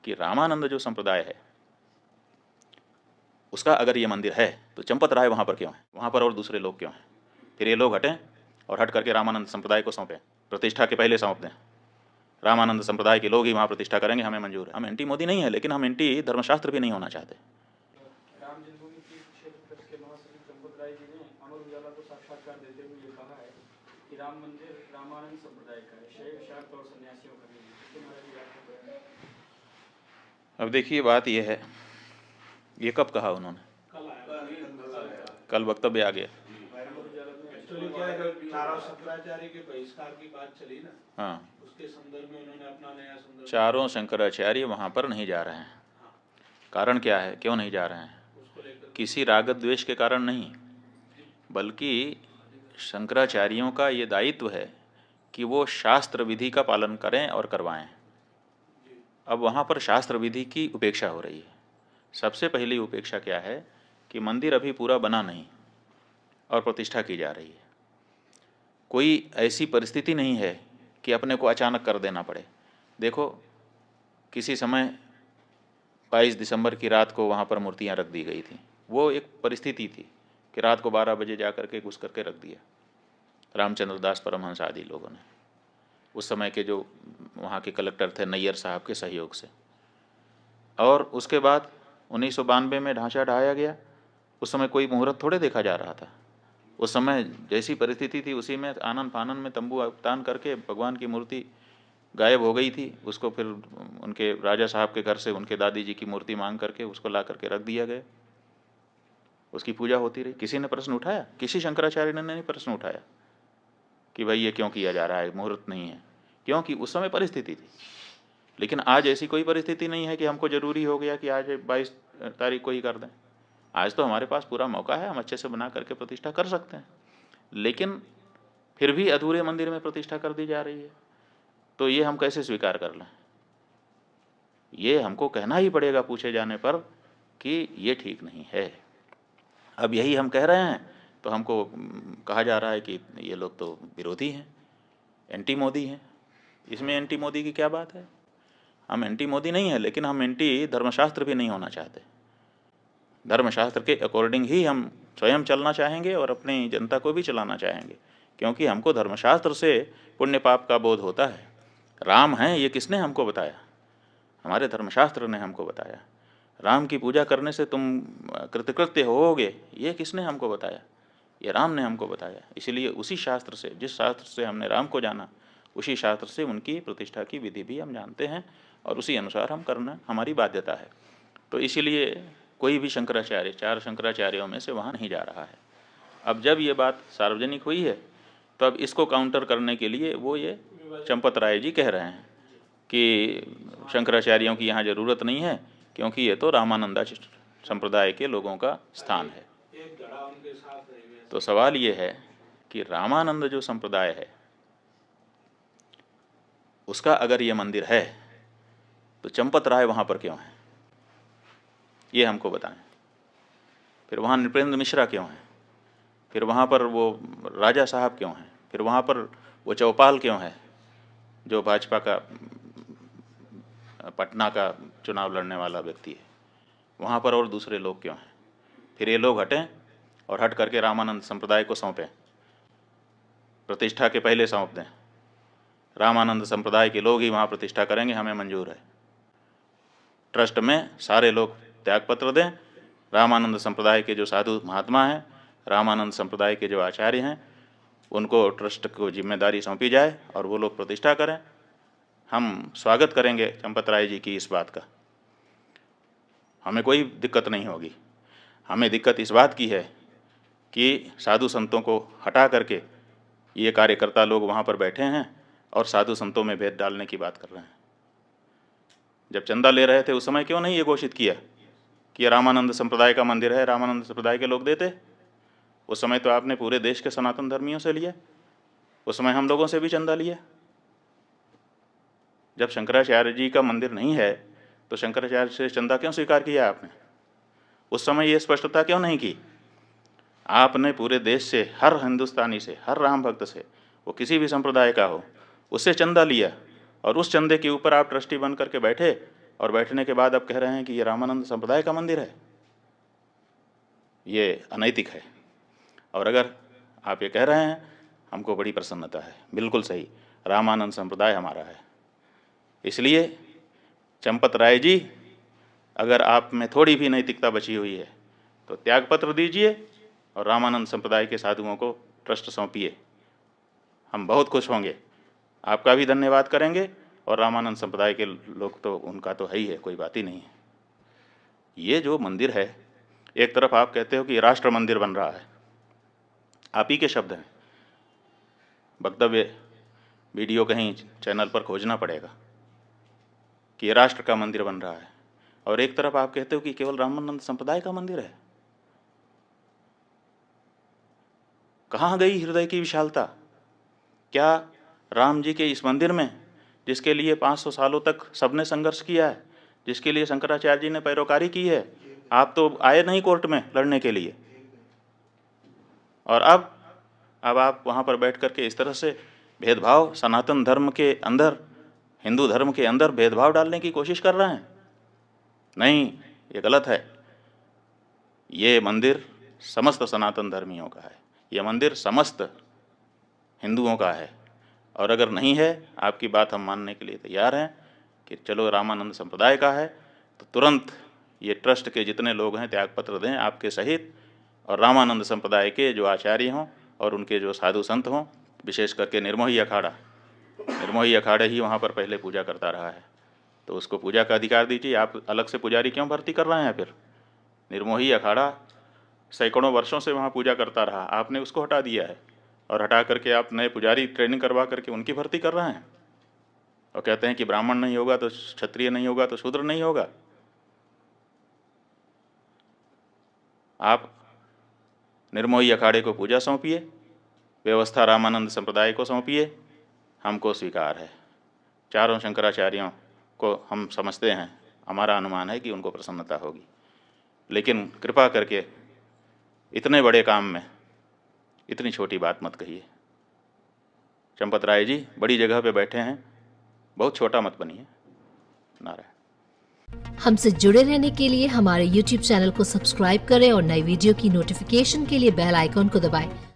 कि रामानंद जो संप्रदाय है उसका अगर ये मंदिर है तो चंपत राय वहाँ पर क्यों है, वहाँ पर और दूसरे लोग क्यों हैं? फिर ये लोग हटें और हट करके रामानंद संप्रदाय को सौंपें, प्रतिष्ठा के पहले सौंप दें। रामानंद संप्रदाय के लोग ही वहाँ प्रतिष्ठा करेंगे, हमें मंजूर है। हम एंटी मोदी नहीं है, लेकिन हम एंटी धर्मशास्त्र भी नहीं होना चाहते। राम जन्मभूमि तीर्थ क्षेत्र ट्रस्ट के महासचिव चंपत राय जी ने अमर उजाला को साक्षात्कार देते हुए ये कहा है कि राम मंदिर रामानंद संप्रदाय का है, शैव शाक्त और सन्यासियों का नहीं है। अब देखिए बात यह है, ये कब कहा उन्होंने? कल वक्तव्य आ गया। चारों शंकराचार्य के बहिष्कार की बात चली ना, हाँ, उसके संदर्भ में उन्होंने अपना नया संदर्भ। चारों शंकराचार्य वहाँ पर नहीं जा रहे हैं। कारण क्या है, क्यों नहीं जा रहे हैं? किसी राग द्वेष के कारण नहीं, बल्कि शंकराचार्यों का ये दायित्व है कि वो शास्त्र विधि का पालन करें और करवाएं। अब वहाँ पर शास्त्र विधि की उपेक्षा हो रही है। सबसे पहली उपेक्षा क्या है कि मंदिर अभी पूरा बना नहीं और प्रतिष्ठा की जा रही है। कोई ऐसी परिस्थिति नहीं है कि अपने को अचानक कर देना पड़े। देखो, किसी समय 22 दिसंबर की रात को वहाँ पर मूर्तियाँ रख दी गई थी। वो एक परिस्थिति थी कि रात को 12 बजे जा करके घुस करके रख दिया रामचंद्र दास परमहंस आदि लोगों ने, उस समय के जो वहाँ के कलेक्टर थे नैयर साहब के सहयोग से। और उसके बाद 1992 में ढांचा ढाया गया। उस समय कोई मुहूर्त थोड़े देखा जा रहा था। उस समय जैसी परिस्थिति थी उसी में आनन फानन में तंबू तान करके भगवान की मूर्ति गायब हो गई थी। उसको फिर उनके राजा साहब के घर से उनके दादी जी की मूर्ति मांग करके उसको ला करके रख दिया गया। उसकी पूजा होती रही। किसी ने प्रश्न उठाया? किसी शंकराचार्य ने नहीं प्रश्न उठाया कि भाई ये क्यों किया जा रहा है, मुहूर्त नहीं है। क्योंकि उस समय परिस्थिति थी। लेकिन आज ऐसी कोई परिस्थिति नहीं है कि हमको ज़रूरी हो गया कि आज 22 तारीख को ही कर दें। आज तो हमारे पास पूरा मौका है, हम अच्छे से बना करके प्रतिष्ठा कर सकते हैं। लेकिन फिर भी अधूरे मंदिर में प्रतिष्ठा कर दी जा रही है, तो ये हम कैसे स्वीकार कर लें? ये हमको कहना ही पड़ेगा पूछे जाने पर कि ये ठीक नहीं है। अब यही हम कह रहे हैं तो हमको कहा जा रहा है कि ये लोग तो विरोधी हैं, एंटी मोदी हैं। इसमें एंटी मोदी की क्या बात है? हम एंटी मोदी नहीं है, लेकिन हम एंटी धर्मशास्त्र भी नहीं होना चाहते। धर्मशास्त्र के अकॉर्डिंग ही हम स्वयं चलना चाहेंगे और अपनी जनता को भी चलाना चाहेंगे, क्योंकि हमको धर्मशास्त्र से पुण्य पाप का बोध होता है। राम हैं ये किसने हमको बताया? हमारे धर्मशास्त्र ने हमको बताया। राम की पूजा करने से तुम कृतकृत्य होोगे, ये किसने हमको बताया? ये राम ने हमको बताया। इसलिए उसी शास्त्र से, जिस शास्त्र से हमने राम को जाना, उसी शास्त्र से उनकी प्रतिष्ठा की विधि भी हम जानते हैं और उसी अनुसार हम करना हमारी बाध्यता है। तो इसीलिए कोई भी शंकराचार्य, 4 शंकराचार्यों में से वहाँ नहीं जा रहा है। अब जब ये बात सार्वजनिक हुई है तो अब इसको काउंटर करने के लिए वो ये चंपत राय जी कह रहे हैं कि शंकराचार्यों की यहाँ ज़रूरत नहीं है, क्योंकि ये तो रामानंदा संप्रदाय के लोगों का स्थान है। तो सवाल ये है कि रामानंद जो संप्रदाय है उसका अगर ये मंदिर है तो चंपत राय वहाँ पर क्यों है, ये हमको बताएं। फिर वहाँ नृपेंद्र मिश्रा क्यों है? फिर वहाँ पर वो राजा साहब क्यों हैं? फिर वहाँ पर वो चौपाल क्यों है जो भाजपा का पटना का चुनाव लड़ने वाला व्यक्ति है? वहाँ पर और दूसरे लोग क्यों हैं? फिर ये लोग हटें और हट करके रामानंद संप्रदाय को सौंपें, प्रतिष्ठा के पहले सौंप दें। रामानंद संप्रदाय के लोग ही वहाँ प्रतिष्ठा करेंगे, हमें मंजूर है। ट्रस्ट में सारे लोग त्यागपत्र दें। रामानंद संप्रदाय के जो साधु महात्मा हैं, रामानंद संप्रदाय के जो आचार्य हैं, उनको ट्रस्ट को जिम्मेदारी सौंपी जाए और वो लोग प्रतिष्ठा करें। हम स्वागत करेंगे चंपत राय जी की इस बात का, हमें कोई दिक्कत नहीं होगी। हमें दिक्कत इस बात की है कि साधु संतों को हटा करके ये कार्यकर्ता लोग वहाँ पर बैठे हैं और साधु संतों में भेद डालने की बात कर रहे हैं। जब चंदा ले रहे थे उस समय क्यों नहीं ये घोषित किया कि ये रामानंद संप्रदाय का मंदिर है, रामानंद संप्रदाय के लोग देते? उस समय तो आपने पूरे देश के सनातन धर्मियों से लिया, उस समय हम लोगों से भी चंदा लिया। जब शंकराचार्य जी का मंदिर नहीं है तो शंकराचार्य से चंदा क्यों स्वीकार किया आपने? उस समय ये स्पष्टता क्यों नहीं की? आपने पूरे देश से, हर हिंदुस्तानी से, हर राम भक्त से, वो किसी भी संप्रदाय का हो, उससे चंदा लिया और उस चंदे के ऊपर आप ट्रस्टी बन करके बैठे और बैठने के बाद अब कह रहे हैं कि ये रामानंद संप्रदाय का मंदिर है, ये अनैतिक है। और अगर आप ये कह रहे हैं, हमको बड़ी प्रसन्नता है, बिल्कुल सही, रामानंद संप्रदाय हमारा है। इसलिए चंपत राय जी, अगर आप में थोड़ी भी नैतिकता बची हुई है तो त्यागपत्र दीजिए और रामानंद संप्रदाय के साधुओं को ट्रस्ट सौंपिए। हम बहुत खुश होंगे, आपका भी धन्यवाद करेंगे, और रामानंद संप्रदाय के लोग तो उनका तो है ही है, कोई बात ही नहीं है। ये जो मंदिर है, एक तरफ आप कहते हो कि राष्ट्र मंदिर बन रहा है, आप ही के शब्द हैं, वक्तव्य वीडियो कहीं चैनल पर खोजना पड़ेगा कि ये राष्ट्र का मंदिर बन रहा है, और एक तरफ आप कहते हो कि केवल रामानंद संप्रदाय का मंदिर है। कहाँ गई हृदय की विशालता? क्या राम जी के इस मंदिर में, जिसके लिए 500 सालों तक सबने संघर्ष किया है, जिसके लिए शंकराचार्य जी ने पैरोकारी की है, आप तो आए नहीं कोर्ट में लड़ने के लिए, और अब आप वहाँ पर बैठ कर के इस तरह से भेदभाव, सनातन धर्म के अंदर, हिंदू धर्म के अंदर भेदभाव डालने की कोशिश कर रहे हैं। नहीं, ये गलत है। ये मंदिर समस्त सनातन धर्मियों का है, ये मंदिर समस्त हिंदुओं का है, और अगर नहीं है, आपकी बात हम मानने के लिए तैयार हैं कि चलो रामानंद संप्रदाय का है, तो तुरंत ये ट्रस्ट के जितने लोग हैं त्यागपत्र दें आपके सहित, और रामानंद संप्रदाय के जो आचार्य हों और उनके जो साधु संत हों, विशेष करके निर्मोही अखाड़ा ही वहाँ पर पहले पूजा करता रहा है, तो उसको पूजा का अधिकार दीजिए। आप अलग से पुजारी क्यों भर्ती कर रहे हैं? फिर निर्मोही अखाड़ा सैकड़ों वर्षों से वहाँ पूजा करता रहा, आपने उसको हटा दिया है, और हटा करके आप नए पुजारी ट्रेनिंग करवा करके उनकी भर्ती कर रहे हैं, और कहते हैं कि ब्राह्मण नहीं होगा तो क्षत्रिय नहीं होगा तो शूद्र नहीं होगा। आप निर्मोही अखाड़े को पूजा सौंपिए, व्यवस्था रामानंद संप्रदाय को सौंपिए, हमको स्वीकार है। चारों शंकराचार्यों को हम समझते हैं, हमारा अनुमान है कि उनको प्रसन्नता होगी, लेकिन कृपा करके इतने बड़े काम में इतनी छोटी बात मत कहिए। चंपत राय जी बड़ी जगह पे बैठे हैं, बहुत छोटा मत बनिए। नारायण। हमसे जुड़े रहने के लिए हमारे YouTube चैनल को सब्सक्राइब करें और नई वीडियो की नोटिफिकेशन के लिए बेल आइकॉन को दबाएं।